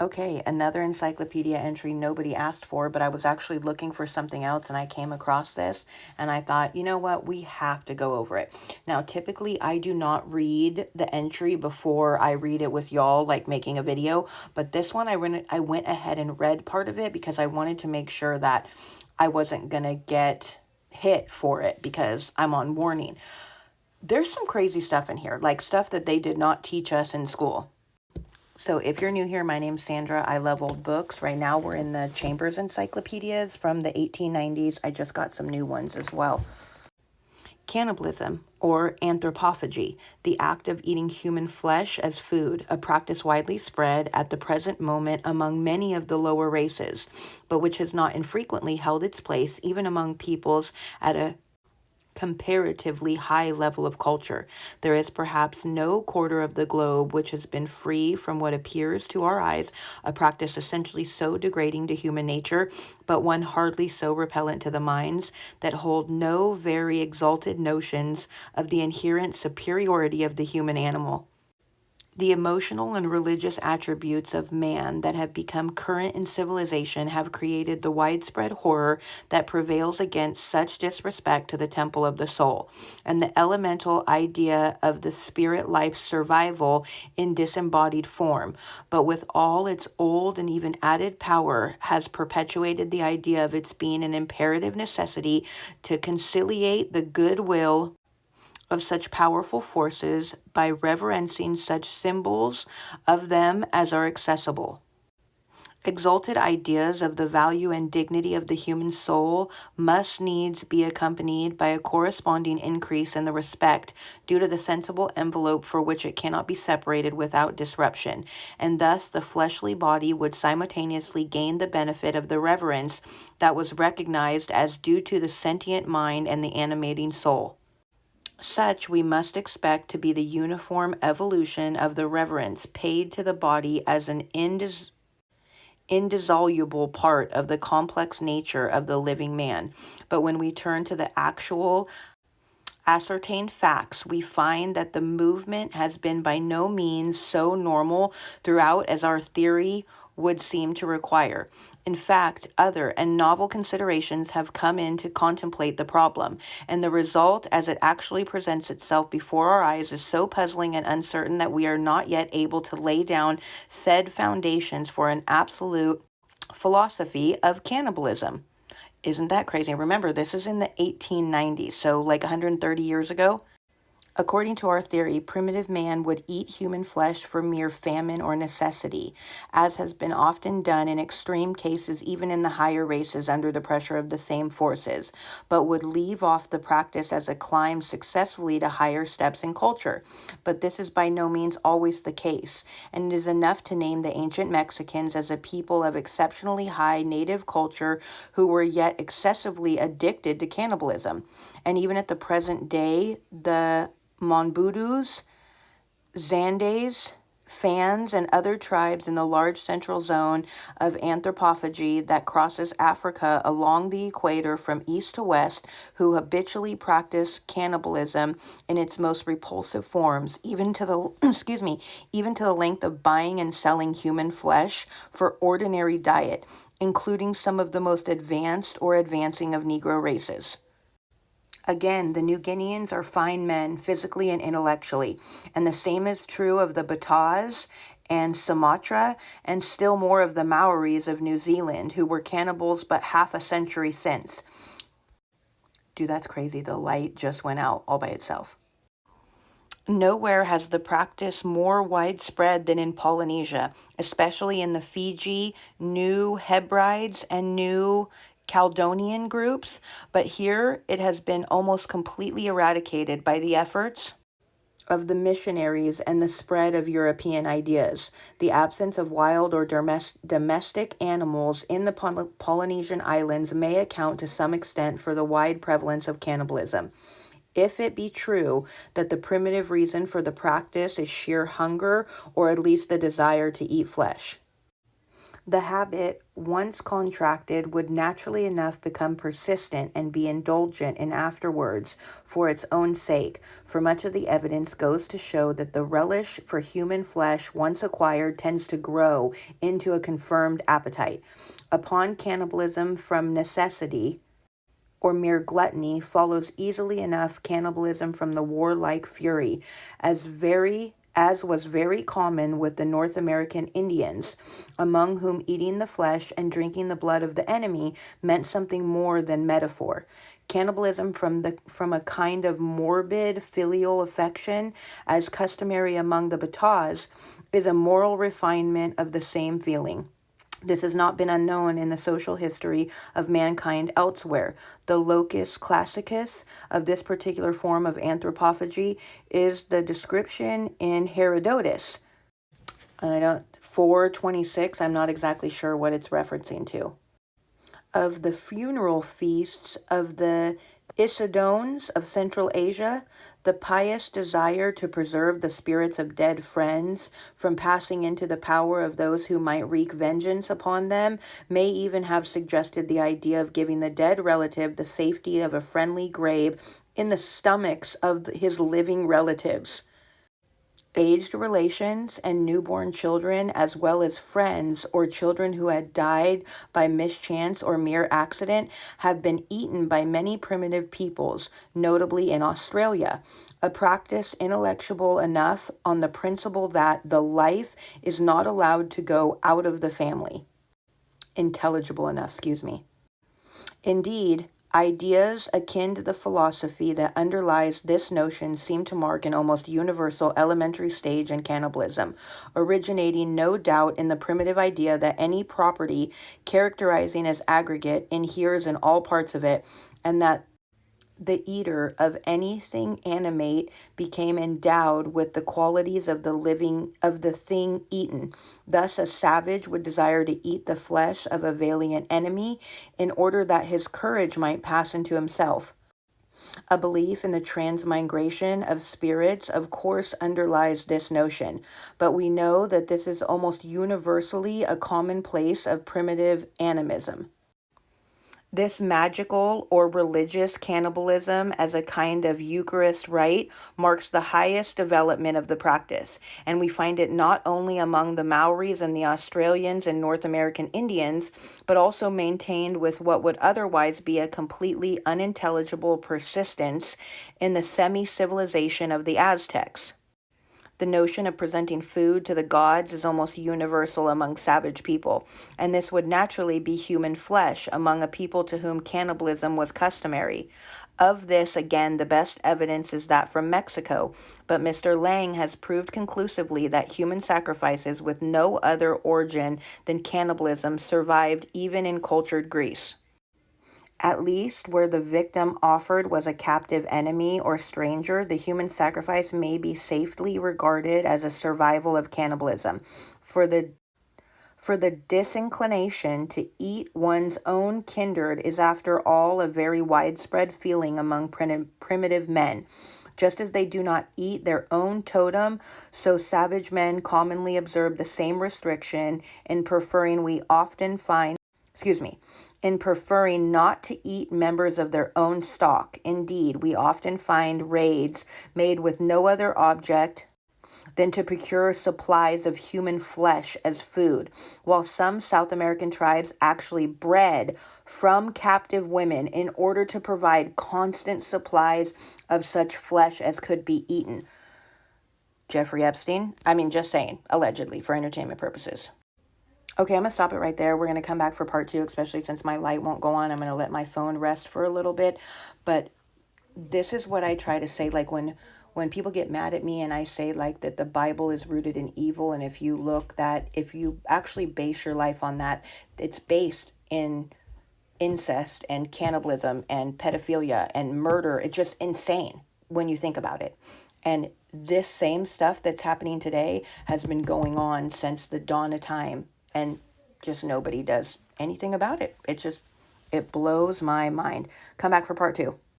Okay, another encyclopedia entry nobody asked for, but I was actually looking for something else and I came across this and I thought, you know what, we have to go over it. Now, typically I do not read the entry before I read it with y'all, like making a video, but this one I went ahead and read part of it because I wanted to make sure that I wasn't gonna get hit for it because I'm on warning. There's some crazy stuff in here, like stuff that they did not teach us in school. So if you're new here, my name's Sandra. I love old books. Right now we're in the Chambers Encyclopedias from the 1890s. I just got some new ones as well. Cannibalism, or anthropophagy, the act of eating human flesh as food, a practice widely spread at the present moment among many of the lower races, but which has not infrequently held its place even among peoples at a comparatively high level of culture. There is perhaps no quarter of the globe which has been free from what appears to our eyes a practice essentially so degrading to human nature, but one hardly so repellent to the minds that hold no very exalted notions of the inherent superiority of the human animal. The emotional and religious attributes of man that have become current in civilization have created the widespread horror that prevails against such disrespect to the temple of the soul, and the elemental idea of the spirit life's survival in disembodied form, but with all its old and even added power, has perpetuated the idea of its being an imperative necessity to conciliate the goodwill of such powerful forces by reverencing such symbols of them as are accessible. Exalted ideas of the value and dignity of the human soul must needs be accompanied by a corresponding increase in the respect due to the sensible envelope for which it cannot be separated without disruption, and thus the fleshly body would simultaneously gain the benefit of the reverence that was recognized as due to the sentient mind and the animating soul. Such we must expect to be the uniform evolution of the reverence paid to the body as an indissoluble part of the complex nature of the living man. But when we turn to the actual ascertained facts, we find that the movement has been by no means so normal throughout as our theory would seem to require. In fact, other and novel considerations have come in to contemplate the problem, and the result as it actually presents itself before our eyes is so puzzling and uncertain that we are not yet able to lay down said foundations for an absolute philosophy of cannibalism. Isn't that crazy? Remember, this is in the 1890s, so like 130 years ago. According to our theory, primitive man would eat human flesh for mere famine or necessity, as has been often done in extreme cases, even in the higher races under the pressure of the same forces, but would leave off the practice as a climb successfully to higher steps in culture. But this is by no means always the case, and it is enough to name the ancient Mexicans as a people of exceptionally high native culture who were yet excessively addicted to cannibalism. And even at the present day, the Monbudus, Zandes, Fans, and other tribes in the large central zone of anthropophagy that crosses Africa along the equator from east to west, who habitually practice cannibalism in its most repulsive forms, even to the even to the length of buying and selling human flesh for ordinary diet, including some of the most advanced or advancing of Negro races. Again, the New Guineans are fine men, physically and intellectually, and the same is true of the Bataz and Sumatra, and still more of the Maoris of New Zealand, who were cannibals but half a century since. Dude, that's crazy. The light just went out all by itself. Nowhere has the practice more widespread than in Polynesia, especially in the Fiji, New Hebrides, and New Caledonian groups, but here it has been almost completely eradicated by the efforts of the missionaries and the spread of European ideas. The absence of wild or domestic animals in the Polynesian islands may account to some extent for the wide prevalence of cannibalism. If it be true that the primitive reason for the practice is sheer hunger or at least the desire to eat flesh. The habit, once contracted, would naturally enough become persistent and be indulgent in afterwards for its own sake, for much of the evidence goes to show that the relish for human flesh, once acquired, tends to grow into a confirmed appetite. Upon cannibalism from necessity, or mere gluttony, follows easily enough cannibalism from the warlike fury, as was very common with the North American Indians, among whom eating the flesh and drinking the blood of the enemy meant something more than metaphor. Cannibalism from a kind of morbid filial affection, as customary among the Bataz, is a moral refinement of the same feeling. This has not been unknown in the social history of mankind elsewhere. The locus classicus of this particular form of anthropophagy is the description in Herodotus. 426, I'm not exactly sure what it's referencing to, of the funeral feasts of the Isodones of Central Asia, the pious desire to preserve the spirits of dead friends from passing into the power of those who might wreak vengeance upon them may even have suggested the idea of giving the dead relative the safety of a friendly grave in the stomachs of his living relatives. Aged relations and newborn children, as well as friends or children who had died by mischance or mere accident, have been eaten by many primitive peoples, notably in Australia, a practice intellectual enough on the principle that the life is not allowed to go out of the family. Intelligible enough, excuse me. Indeed, ideas akin to the philosophy that underlies this notion seem to mark an almost universal elementary stage in cannibalism, originating no doubt in the primitive idea that any property characterizing as aggregate inheres in all parts of it, and that the eater of anything animate became endowed with the qualities of the thing eaten. Thus a savage would desire to eat the flesh of a valiant enemy in order that his courage might pass into himself. A belief in the transmigration of spirits, of course, underlies this notion, but we know that this is almost universally a commonplace of primitive animism. This magical or religious cannibalism as a kind of Eucharist rite marks the highest development of the practice, and we find it not only among the Maoris and the Australians and North American Indians, but also maintained with what would otherwise be a completely unintelligible persistence in the semi-civilization of the Aztecs. The notion of presenting food to the gods is almost universal among savage people, and this would naturally be human flesh among a people to whom cannibalism was customary. Of this, again, the best evidence is that from Mexico, but Mr. Lang has proved conclusively that human sacrifices with no other origin than cannibalism survived even in cultured Greece. At least where the victim offered was a captive enemy or stranger, the human sacrifice may be safely regarded as a survival of cannibalism. For the disinclination to eat one's own kindred is after all a very widespread feeling among primitive men. Just as they do not eat their own totem, so savage men commonly observe the same restriction in preferring not to eat members of their own stock. Indeed, we often find raids made with no other object than to procure supplies of human flesh as food, while some South American tribes actually bred from captive women in order to provide constant supplies of such flesh as could be eaten. Jeffrey Epstein? Just saying, allegedly, for entertainment purposes. Okay, I'm going to stop it right there. We're going to come back for part 2, especially since my light won't go on. I'm going to let my phone rest for a little bit. But this is what I try to say, like when people get mad at me and I say like that the Bible is rooted in evil, and if you actually base your life on that, it's based in incest and cannibalism and pedophilia and murder. It's just insane when you think about it. And this same stuff that's happening today has been going on since the dawn of time, and just nobody does anything about it. It blows my mind. Come back for part 2.